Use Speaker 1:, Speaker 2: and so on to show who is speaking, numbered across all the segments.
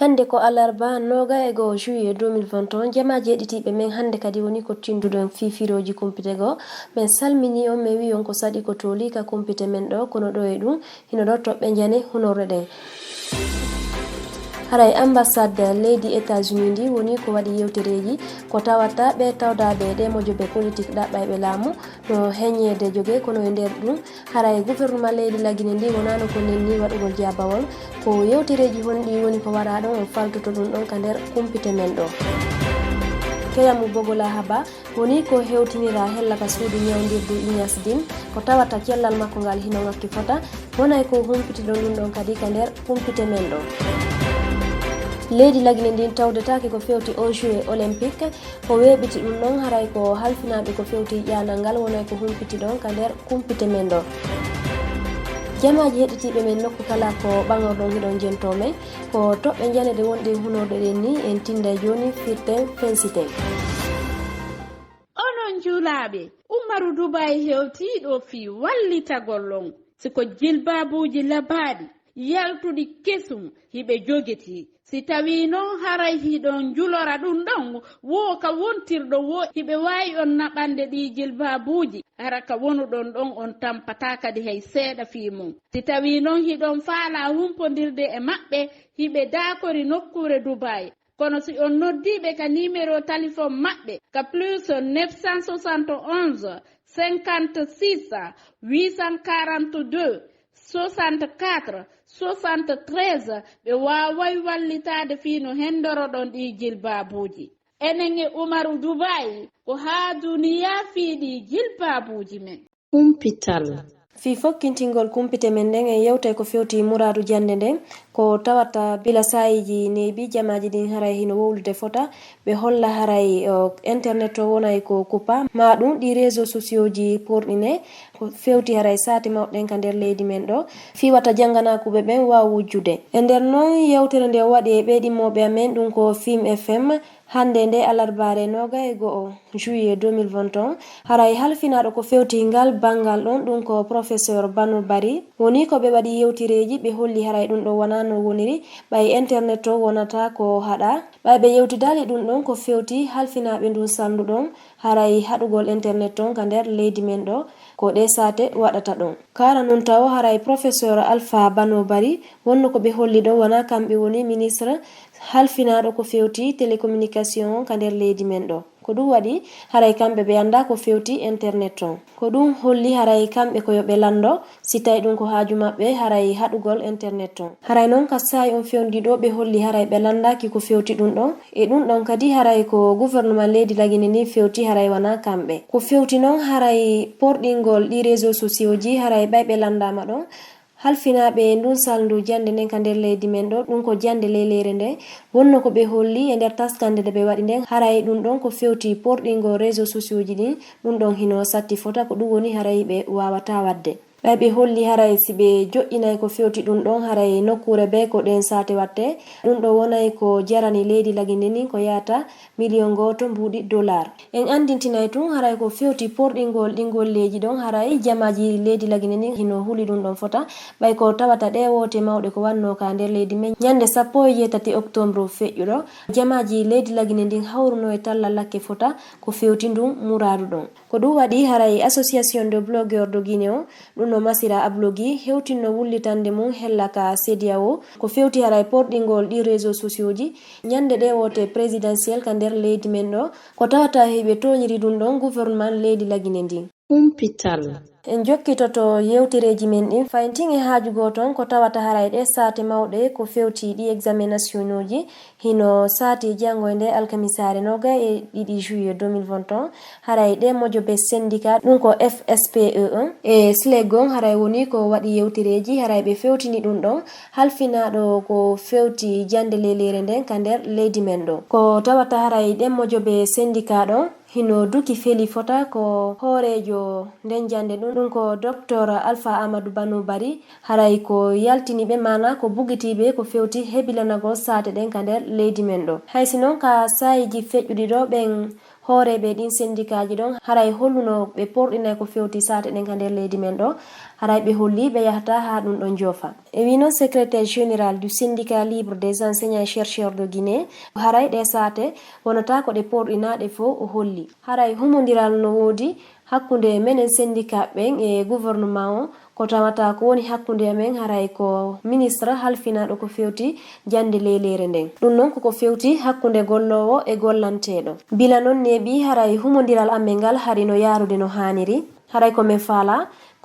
Speaker 1: hande ko alarba noga e go juillet 2021 jamaji heɗitiɓe men hande kadi woni ko tinduɗon fifiroji kumpite go men salmini on mi wi on ko saɗi ko toli ka kumpite men ɗo kono ɗo e ɗum hino ɗo toɓɓe jane hunorde ɗen haray ambassade leydi États-Unis ndi woni ko waɗi yewtereji ko tawata ɓe tawdaɓe ɗe mojoɓe politique ɗaɓɓayɓe laamu no heññede jogue kono e nder ɗum haray gouvernement leydi Laguine ndi wonano ko nenni waɗugol jabawol ko yewtereji honɗi woni ko waɗa ɗon on faltoto ɗum ɗon ka nder kumpite men ɗo keyamu bogola haba woni ko hewtinira hellaka suudu ñawdirdu Ignace Dine ko tawata cellal makko ngal hino ngakki fota wonay ko humpitiɗon ɗum ɗon kadi ka nder kumpite men ɗo leydi Laguine ndin tawdetake ko fewti au juillet olympique ko weɓiti ɗum ɗon haray ko halfinaɓe ko fewti ƴanal ngal wonay ko humpiti ɗon ka nder kumpite men ɗo jamaji heɗitiɓe men nokku kala ko ɓagorɗon hiɗon jento men ko toɓɓe janede wonɗe hunorde ɗen ni en tinda joni firten fensiten
Speaker 2: onon julaɓe Umaru Dubai hewtiɗo fi wallitagollon siko jilbabuji labaɗi yaltuɗi kesum hiɓe jogeti si tawi noon haray hiɗon julora ɗum ɗon wo ka wontirɗo wo hiɓe wawi on naɓande ɗi jilbabuji ara ka wonuɗon ɗon on tampata kadi hay seeɗa fi mum si tawi noon hiɗon faala humpodirde e maɓɓe hiɓe dakori nokkure Dubai kono si on noddiɓe ka numéro téléphone maɓɓe ka plus 971 56 842 64 73 ɓe waway wallitade fino hendoroɗon ɗi jilbabuji enen e Umaru Dubai ko ha duniya fiiɗi jilbabuji men
Speaker 3: kumpital
Speaker 1: fi fokkintingol kumpite men nden en yewtay ko fewti muradu jande nden ko tawata bila sayiji neeɓi jamaji ɗin haray hino wowlude fota ɓe holla haray internet o wonay ko coupa ma ɗum ɗi réseau sociaux ji porɗine ko fewti haray sati mawɗen ka nder leydi men ɗo fiwata janganakuɓe ɓen waw wujjude e nder noon yewtere nde waɗi e ɓeɗimoɓe amen ɗum ko Film FM hande nde alarbare noga e go'o juillet 2021 haray halfinaɗo ko fewti ngal bangal ɗon ɗum ko professeur Bano Bari woni ko ɓe waɗi yewtireji ɓe holli haray ɗum ɗo wona no woniri ɓay internet o wonata ko haɗa ɓay ɓe yewtidali ɗum ɗon ko fewti halfinaɓe ndun sanduɗon haray haɗugol internet on ka nder leydi men ɗo ko ɗe sate waɗata ɗon kara nun taw haray professeur Alpha Bano Bari wonno ko ɓe holli ɗo wona kamɓe woni ministre halfinaɗo ko fewti télécommunication ka nder leydi men ɗo ko ɗum waɗi haray kamɓe ɓe anda ko fewti internet on ko ɗum holli haray kamɓe ko yoɓe lando si tawi ɗum ko haaju maɓɓe haray haɗugol internet on haray noon ka sayi on fewdiɗo ɓe holli haray ɓe landaki ko fewti ɗum ɗon e ɗum ɗon kadi haray ko gouvernement leydi Laguine ni fewti haray wona kamɓe ko fewti noon haray porɗingol ɗi réseau sociaux ji haray ɓay ɓe landama ɗon halfinaɓe ndun salndu jande nden ka nder leydi men ɗo ɗum ko jande leylere nde wonno ko ɓe holli e nder taskande nde ɓe waɗi nden haray ɗum ɗon ko fewti porɗingo réseau sociaux ji ɗin ɗum ɗon hino satti fota ko ɗum woni haray ɓe wawata wadde ɓay ɓe holli haray si ɓe joƴƴinay ko fewti ɗum ɗon haray nokkure be ko ɗen sate watte ɗum ɗo wonay ko jarani leydi Laguine ni ko yata million goto mbuɗi dollar en andintinay tun haray ko fewti porɗingol ɗingol leji ɗon haray jamaji leydi Laguine ni hino huuli ɗum ɗon fota ɓay ko tawata ɗe wote mawɗe ko wanno ka nder leydi men ñande 17 octobre feƴƴuɗo jamaji leydi Laguine ndin hawruno e talla lakke fota ko fewti ndun muradu ɗon ko ɗum waɗi haray association de blogueur de Guinée o ɗum no Masira Ablogi hewtinno wullitande mum hellaka CEDEAO ko fewti haray porɗingol ɗi réseau sociaux ji ñande ɗe wote présidentiel ka nder leydi men ɗo ko tawata heɓe toñiri ɗum ɗon gouvernement leydi Laguine ndin
Speaker 3: kumpital
Speaker 1: en jokkitoto yewtereji men ɗin fayntin e haaju goton ko tawata haray ɗe sate mawɗe ko fewti ɗi examen nationaux ji hino sati jango e nde alkamisare noga e ɗiɗi juillet 2021 haray ɗe mojoɓe syndicat ɗum ko FSPE1 e Slegon haray woni ko waɗi yewtereji haray ɓe fewtini ɗum ɗon halfinaɗo ko fewti jande leylere nden ka nder leydi men ɗo ko tawata haray ɗe mojoɓe syndicat ɗon hino duki feli fota ko hoorejo nden jande ɗum ko docteur Alpha Amadou Bano Bari haray ko yaltiniɓe mana ko bugitiɓe ko fewti heɓilanagol sate ɗen ka nder leydi men ɗo haysi noon ka sayiji feƴƴuɗi ɗo ɓen hooreɓe ɗin syndicat ji ɗon haray holluno ɓe porɗinay ko fewti sate ɗen ka nder leydi men ɗo haray ɓe holli ɓe yahata ha ɗum ɗon joofa. E wi noon secrétaire général du syndicat libre des enseignants et chercheurs de Guinée haray ɗe sate wonata ko ɗe porɗinaɗe fo o holli haray humodiral no woodi hakkunde menen syndicat ɓen e gouvernement o ko tawata ko woni hakkunde men haray ko ministre halfinaɗo ko fewti jande lelere nden ɗum noon koko fewti hakkunde gollowo e gollanteɗo bila noon neeɓi haray humodiral amen ngal harino yarude no haniri haray komin faala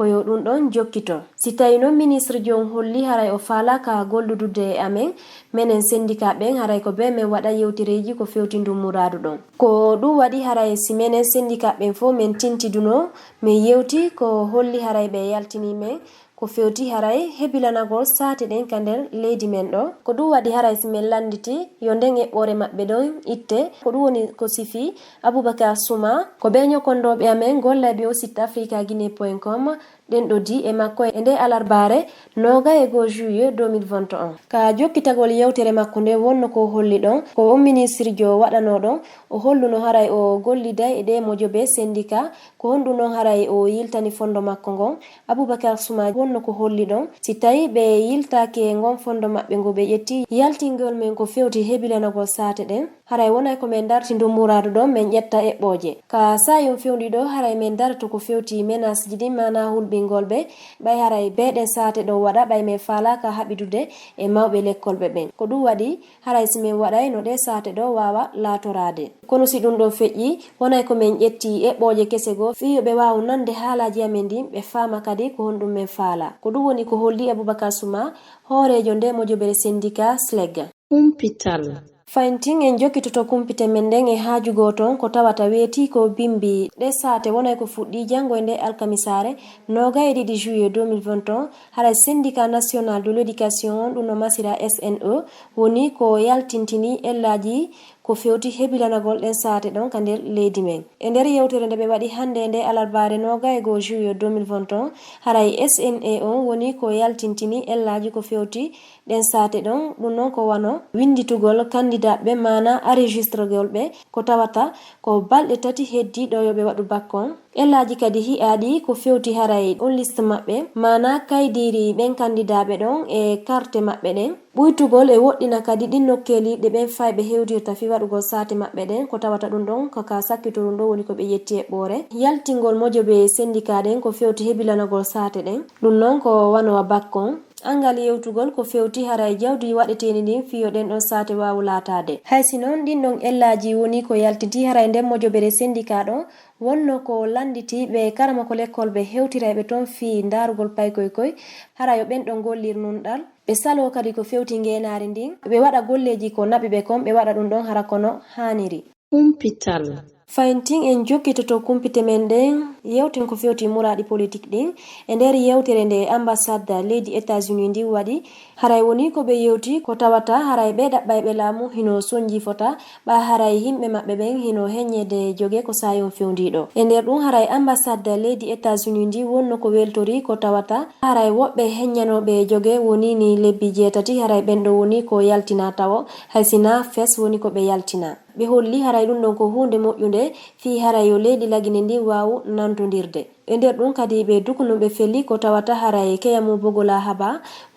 Speaker 1: koyo ɗum ɗon jokkito si tawi noon ministre jon holli haray o faala ka golludude e amen minen syndicat ɓen haray ko be min waɗa yewtireji ko fewti ndummuradu ɗon ko ɗum waɗi haray si minen syndicat ɓen fo min tintiduno min yewti ko holli haray ɓe yaltini men ko fewti haray hebilanagol sate ɗen ka nder leydi men ɗo ko ɗum waɗi haray si min landiti yo nden eɓɓore maɓɓe ɗon itte ko ɗum woni ko sifi Aboubacar Souma ko ɓe ñokondoɓe amen gollaɓe o site africaguinée.com ɗen ɗo di e makko e nde alarbare 21 juillet 2021 ka jokkitagol yewtere makko nde wonno ko holli ɗon ko on ministre jo waɗano ɗon o holluno haray o golliday e ɗe mojoɓe syndicat ko honɗum noon haray o yiltani fondo makko ngon Aboubacar Souma wonno ko holli ɗon si tawi ɓe yiltake ngon fondo maɓɓe ngo ɓe ƴetti yaltingol men ko fewti hebilanagol sate ɗen haray wonay ko min darti ndummuradu ɗon min ƴetta eɓɓoje ka sayum fewndi ɗo haray min darto ko fewti menace ji ɗin mana hulɓingol ɓe ɓay haray beɗen sate ɗo waɗa ɓay min falaka haɓidude e mawɓe lekkolɓe ɓen ko ɗum waɗi haray si min waɗay no ɗe sate ɗo wawa latorade kono si ɗum ɗon feƴƴi wonay ko min ƴetti eɓɓoje kese goo fiyoɓe wawa nande haalaji amen ɗin ɓe faama kadi ko honɗum min faala ko ɗum woni ko holli Aboubacar Souma hoorejo nde mojoɓere syndicat SLEG
Speaker 3: Kumpital
Speaker 1: fayntin en jokkitoto kumpite men nden e haajugo ton ko tawata weeti ko bimbi ɗe sate wonay ko fuɗɗi janngo e nde alkamisare 22 juillet 2021 haray syndicat national de l'éducation ɗum no masira SNE woni ko yaltintini ellaji ko fewti hebilanagol ɗen sate ɗon ka nder leydi men e nder yewtere nde ɓe waɗi hande nde alarbare 21 juillet 2021 haray SNE on woni ko yaltintini ellaji ko fewti ɗen sate ɗon ɗum noon ko wano winditugol candidat ɓe mana enregistrogol ɓe ko tawata ko balɗe tati heddi ɗo yoɓe waɗu bakkon ellaji kadi hi'aɗi ko fewti haray on liste maɓɓe mana kaydiri ɓen candidat ɓe ɗon e carte maɓɓe ɗen ɓuytugol e woɗɗina kadi ɗin nokkeli ɗe ɓen fayɓe hewdirta fi waɗugol sate maɓɓe ɗen ko tawata ɗum ɗon koka sakkito ɗum ɗo woni ko ɓe yetti eɓɓore yaltingol mojoɓe syndicat ɗen ko fewti hebilanagol sate ɗen ɗum noon ko wanowa bakkon angal yewtugol ko fewti haray jawdi waɗeteni ɗin fiyo ɗen ɗon sate wawu latade haysi noon ɗin ɗon ellaji woni ko yaltiti haray nden mojoɓere syndicat ɗon wonno ko landiti ɓe karama ko l'école ɓe hewtirayɓe toon fi darugol paykoykoy harayo ɓen ɗon gollir nunɗal ɓe salo kadi ko fewti ngenari ndin ɓe waɗa golleji ko naɓi ɓe kon ɓe waɗa ɗum ɗon hara kono haniri
Speaker 3: Kumpital
Speaker 1: fayntin en jokkitoto kumpite men ɗen yewten ko fewti muraɗi politique ɗin e nder yewtere nde ambassade leydi États-Unis ndi waɗi haray woni ko ɓe yewti ko tawata haray ɓe ɗaɓɓayɓe laamu hino soñji fota ɓa haray yimɓe maɓɓe ɓen hino heññede jogue ko sayon fewdiɗo e nder ɗum haray ambassade leydi États-Unis ndi wonno ko weltori ko tawata haray woɓɓe heññanoɓe jogue woni ni lebbi 7 haray ɓen ɗo woni ko yaltina tawo haysina fes woni ko ɓe yaltina ɓe holli haray ɗum ɗon ko hunde moƴƴude fi haray yo leydi lagine ndi wawu nantodirde e nder ɗum kadi ɓe dukunoɓe felli ko tawata haray keyamu bogola haba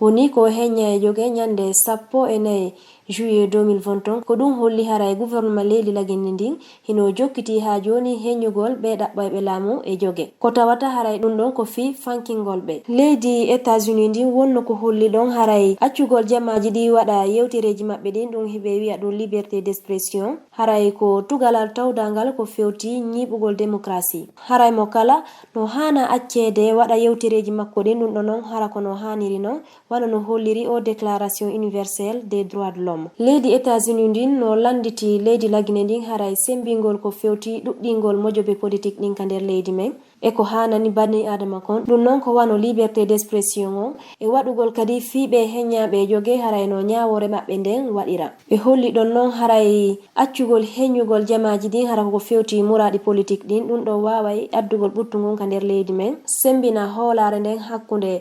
Speaker 1: woni ko heñña e jogue ñande 14 juillet 2021 ko ɗum holli haray gouvernement leydi lagine ndin hino jokkiti ha joni heññugol ɓe ɗaɓɓayɓe laamu e jogue ko tawata haray ɗum ɗon ko fi fankingol ɓe leydi États-Unis ndin wonno ko holli ɗon haray accugol jamaji ɗi waɗa yewtereji maɓɓe ɗin ɗum hiɓe wiya ɗum liberté d'expression haray ko tugalal tawdangal ko fewti ñiɓugol démocratie haray mo kala no hana accede waɗa yewtereji makko ɗin ɗum ɗo noon hara kono haniri noon wano no holliri o déclaration universelle des droits de l'homme leydi États-Unis ndin no landiti leydi lagine ndin haray sembingol ko fewti ɗuɗɗingol mojoɓe politique ɗin ka nder leydi men e ko hanani bani adama kon ɗum noon ko wano liberté d'expression o e waɗugol kadi fiɓe heññaɓe jogue haray no ñawore maɓɓe nden waɗira ɓe holli ɗon noon haray accugol heññugol jamaji ɗin hara ko fewti muraɗi politique ɗin ɗum ɗo waway addugol ɓuttugol ka nder leydi men sembina hoolare nden hakkude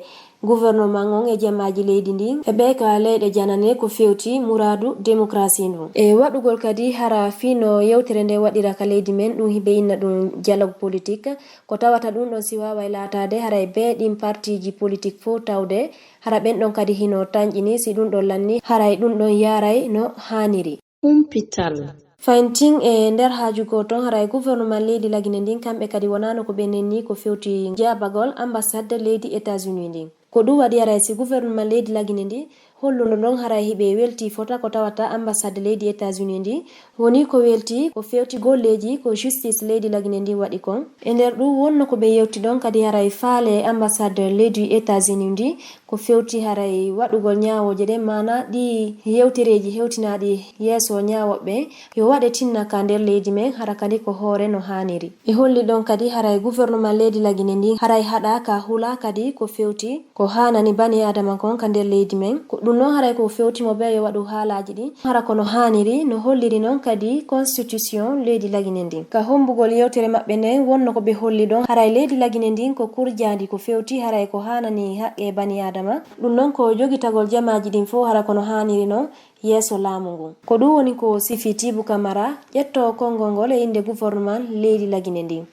Speaker 1: gouvernement on e jamaji leydi ndi e ɓe ka leyɗe janane ko fewti mouradu démocratie ndu e waɗugol kadi hara fino yewtere nde waɗira ka leydi men ɗum hiɓe inna ɗum dialogue politique ko tawata ɗum ɗon si wawa latade haray be ɗin partiji politique fo tawde hara ɓen ɗon kadi hino tañƴini si ɗum ɗon lanni haray ɗum ɗon yaray no haniri fayntin e nder haaju goton haray gouvernement leydi lagine ndin kamɓe kadi wonano ko ɓe nenni ko fewti jabagol ambassade leydi états-unis ndin ko ɗum waɗi haray si gouvernement leydi lagine ndi holluno ɗon haray hiɓe welti fota ko tawata ambassade leydi états-unis ndi woni ko welti ko fewti golleji ko justice leydi lagine ndi waɗi kon e nder ɗum wonno ko ɓe yewti ɗon kadi haray faale ambassade leydi états-unis ndi ko fewti haray waɗugol ñawoje ɗen mana ɗi yewtereji hewtinaɗi yeeso ñawoɓe yo waɗe tinnaka nder leydi men hara kadi ko hoore no haniri e holli ɗon kadi haray gouvernement leydi lagine ndi haray haɗaka hula kadi ko fewti ko hanani bani adama kon ka nder leydi men ɗum noon haray ko fewtimo ɓe yo waɗu haalaji ɗi hara kono haniri no holliri noon kadi constitution leydi lagine ndin ka hombugol yewtere maɓɓe nden wonno ko ɓe holli ɗon haray leydi lagine ndin ko kurjandi ko fewti haray ko hanani haqqe bani adama ɗum noon ko jogitagol jamaji ɗin fo hara kono haniri noon yeeso laamu ngu ko ɗum woni ko sifi Tibu Camara ƴetto konngol ngol e inde gouvernement leydi lagine ndin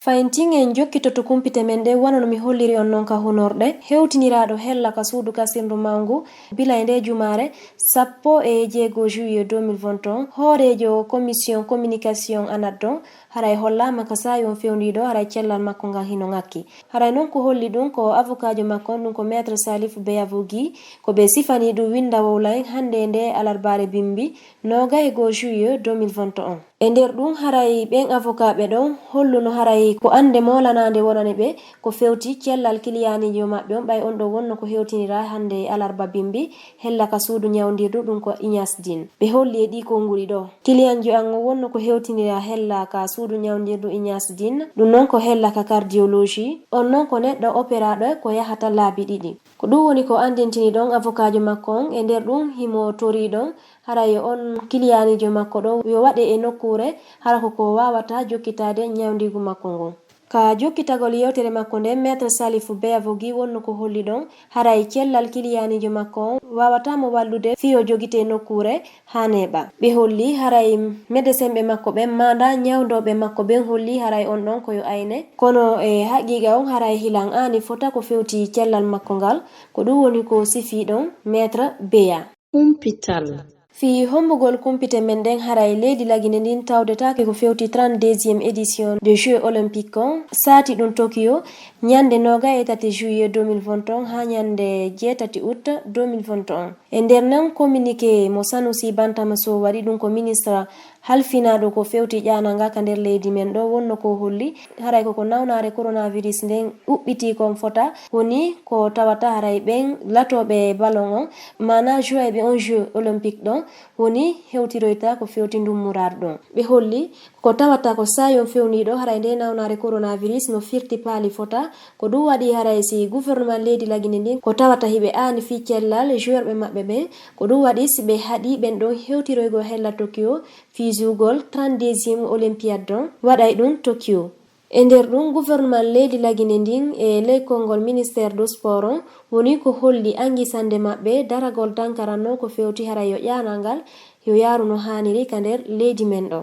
Speaker 1: fayntin en jokkitoto kumpite men ɗe wona no mi holliri on noon ka hunorɗe hewtiniraɗo hella ka suudu kasirdu mangu bila e nde jumare 16 juillet 2021 hoorejo commission communication anaddo haray hollama ka sayon fewndiɗo haray cellal makko ngal hino ngakki haray noon ko holli ɗum ko avocat jo makko ɗum ko maître Salif Beyavogui ko ɓe sifani ɗum winda wowlayn hande nde alarbare bimbi 20 juillet 2021 e nder ɗum haray ɓen avocat ɓe ɗon holluno haray ko ande molanade wonani ɓe ko fewti cellal kiliyanijo maɓɓe on ɓay on ɗo wonno ko hewtinira hande alarba bimbi hella ka suudu ñawdirdu ɗum ko Ignas Dine ɓe holli e ɗi konnguli ɗo kiliyanjo an o wonno ko hewtinira hella ka suudu ñawdirdu Ignas Dine ɗum noon ko hella ka cardiologie on noon ko neɗɗo opéraɗo ko yahata laabi ɗiɗi ko ɗum woni ko andintini ɗon avocat jo makko on e nder ɗum himo tori ɗon haray on kiliyanijo makko ɗo yo waɗe e nokkure hara koko wawata jokkitade ñawdigu makko ngon ka jokkitagol yewtere makko nden maître Salif Beyavogui wonno ko holli ɗon haray cellal kiliyanijo makko on wawatamo wallude fiyo jogite nokkure ha neɓa ɓe holli haray médecin ɓe makko ɓen manda ñawdoɓe makko ɓen holli haray on ɗon koyo ayne kono e haqiqa on haray hilan ani fota ko fewti cellal makko ngal ko ɗum woni ko sifi ɗon maître Beya fi hombugol kumpite men ɗen haray leydi lagine ndin tawdetake ko fewti 32e édition de jeux olympique on saati ɗum Tokyo ñande 23 juillet 2021 ha ñande 7 août 2021 e nder nan communiqué mo Sanusi Bantama Sow waɗi ɗum ko ministre halfinaɗo ko fewti ƴananga ka nder leydi men ɗo wonno ko holli haray koko nawnare coronavirus nden uɓɓiti kon fota woni ko tawata haray ɓen latoɓe ballon on mana joueɓe on jeu olympique ɗon woni hewtiroyta ko fewti ndummurar ɗon ɓe holli ko tawata ko sayon fewniɗo haray nde nawnare coronavirus no firti paali fota ko ɗum waɗi haray si gouvernement leydi lagine ndin ko tawata hiɓe ani fi cellal jouerɓe maɓɓe ɓen ko ɗum waɗi si ɓe haɗi ɓen ɗon hewtiroygo hella Tokyo fijugol 32e olympiade ɗon waɗay ɗum Tokyo e nder ɗum gouvernement leydi lagine ndin e leykongol ministére du sport on woni ko holli angisande maɓɓe daragol dankaranno ko fewti haray yo ƴanangal yo yaru no haniri ka nder leydi men ɗo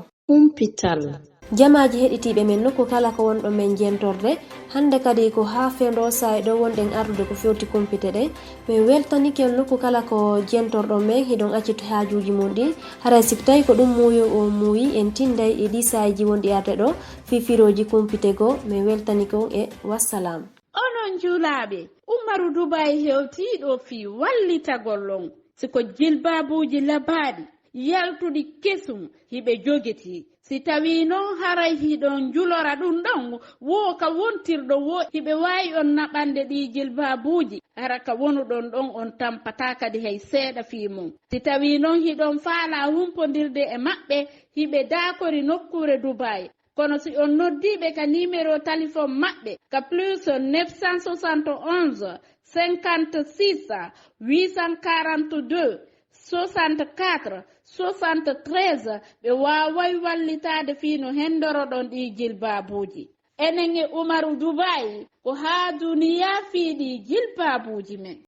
Speaker 1: jamaji heɗitiɓe men nokku kala ko wonɗo men jentorde hande kadi ko ha fendo sa'i ɗo wonɗen ardude ko fewti kumpite ɗe min weltanikel nokku kala ko jentorɗon men hiɗon accito hajuji mum ɗi haray sik tawi ko ɗum muuyo o muuyi en tinday e ɗi sayiji wonɗi arde ɗo fifiroji kumpite go min weltanikon e wassalam.
Speaker 2: onon julaɓe Umaru Dubai hewtiɗo fi wallitagollon siko jilbabuji labaɗi yaltuɗi kesum hiɓe jogeti si tawi noon haray hiɗon julora ɗum ɗon wo ka wontirɗo wo hiɓe wawi on naɓande ɗi jilbabuji hara ka wonuɗon ɗon on tampata kadi hay seeɗa fi mum si tawi noon hiɗon faala humpodirde e maɓɓe hiɓe dakori nokkure Dubai kono si on noddiɓe ka numéro téléphone maɓɓe ka plus 971 56 842 64 73 ɓe waway wallitade fino hendoroɗon ɗi jilbabuji enen e umaru dubai ko ha duniya fiiɗi jilbabuji men.